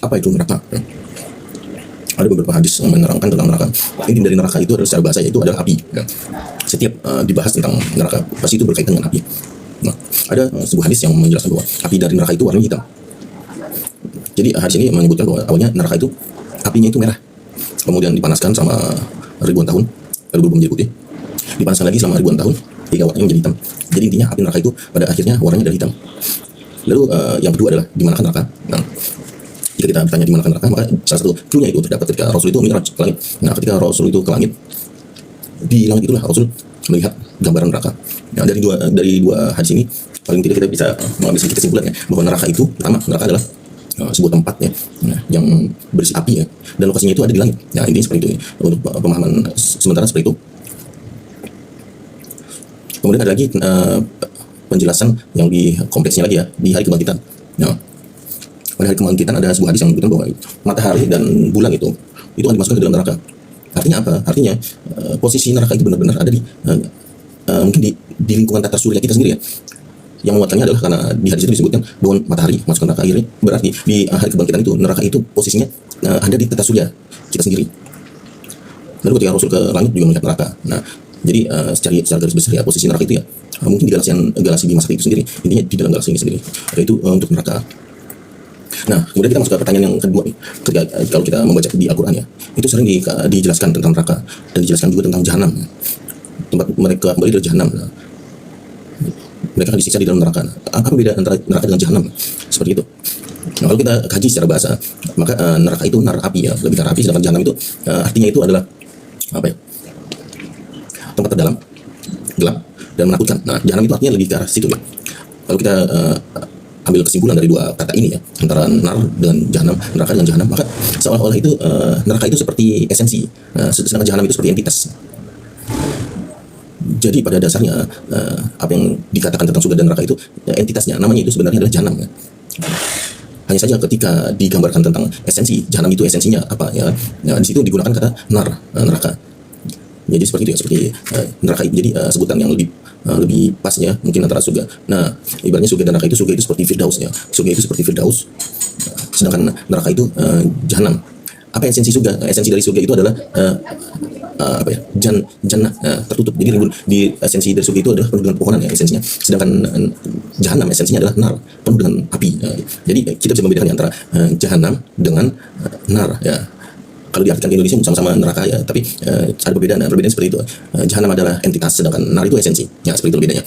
Apa itu neraka? Ya. Ada beberapa hadis yang menerangkan tentang neraka. Inti dari neraka itu adalah secara bahasa yaitu adalah api. Ya. Setiap dibahas tentang neraka pasti itu berkaitan dengan api. Nah, ada sebuah hadis yang menjelaskan bahwa api dari neraka itu warna hitam. Jadi hadis ini menyebutkan bahwa awalnya neraka itu apinya itu merah, kemudian dipanaskan sama ribuan tahun, lalu berubah menjadi putih. Dipanaskan lagi selama ribuan tahun, hingga warnanya menjadi hitam. Jadi intinya api neraka itu pada akhirnya warnanya adalah hitam. Lalu yang kedua adalah di manakah neraka? Nah, jika kita bertanya di manakah neraka, maka salah satu clue-nya itu terdapat ketika Rasul itu mi'raj ke langit. Nah, ketika Rasul itu ke langit, di langit itulah Rasul melihat gambaran neraka. Nah, dari dua hadis ini paling tidak kita bisa mengambil sedikit kesimpulannya bahwa neraka itu pertama, neraka adalah sebuah tempat ya, yang berisi api ya, dan lokasinya itu ada di langit. Nah, intinya seperti itu ya, untuk pemahaman sementara seperti itu. Kemudian ada lagi penjelasan yang di kompleksnya lagi ya, di hari kebangkitan. Nah, pada hari kebangkitan ada sebuah hadis yang menyebutkan bahwa matahari dan bulan itu akan dimasukkan ke dalam neraka. Artinya apa? Artinya posisi neraka itu benar-benar ada di mungkin di lingkungan tata surya kita sendiri ya. Yang menguatkannya adalah karena di hadis itu disebutkan bahwa matahari masuk neraka, akhirnya berarti di hari kebangkitan itu neraka itu posisinya ada di tata surya kita sendiri. Lalu ketika Rasul ke langit juga melihat neraka. Nah, jadi secara garis besar ya posisi neraka itu ya mungkin di galaksi Bima Sakti itu sendiri, intinya di dalam galaksi ini sendiri. Yaitu untuk neraka. Nah, kemudian kita masuk ke pertanyaan yang kedua nih. Kalau kita membaca di Al-Quran ya, itu sering dijelaskan tentang neraka dan dijelaskan juga tentang jahanam. Tempat mereka kembali dari jahanam. Nah, mereka akan disiksa di dalam neraka. Apa beda antara neraka dengan jahanam? Seperti itu. Nah, kalau kita kaji secara bahasa, maka neraka itu nar api ya, lebih ke api, sedangkan jahanam itu artinya itu adalah apa ya? Tempat terdalam, gelap dan menakutkan. Nah, jahanam itu artinya lebih ke arah situ ya. Kalau kita ambil kesimpulan dari dua kata ini ya, antara nar dengan jahanam, neraka dengan jahanam, maka seolah-olah itu neraka itu seperti esensi, sedangkan jahanam itu seperti entitas. Jadi pada dasarnya apa yang dikatakan tentang surga dan neraka itu entitasnya, namanya itu sebenarnya adalah jahanam ya. Hanya saja ketika digambarkan tentang esensi jahanam itu esensinya apa ya, di situ digunakan kata nar, neraka. Jadi seperti itu ya, seperti neraka itu jadi sebutan yang lebih pas ya mungkin antara surga. Nah, ibaratnya surga dan neraka itu, surga itu seperti Firdaus ya, surga itu seperti Firdaus, sedangkan neraka itu jahanam. Apa esensi surga? Esensi dari surga itu adalah apa ya, jannah tertutup. Jadi di esensi dari surga itu adalah penuh dengan pepohonan ya esensinya, sedangkan jahanam esensinya adalah nar, penuh dengan api. Jadi kita bisa membedakan antara jahanam dengan nar ya. Kalau diartikan di Indonesia sama-sama neraka ya, tapi ada perbedaan. Perbedaan seperti itu. Jahanam adalah entitas, sedangkan nar itu esensi. Ya, seperti itu bedanya.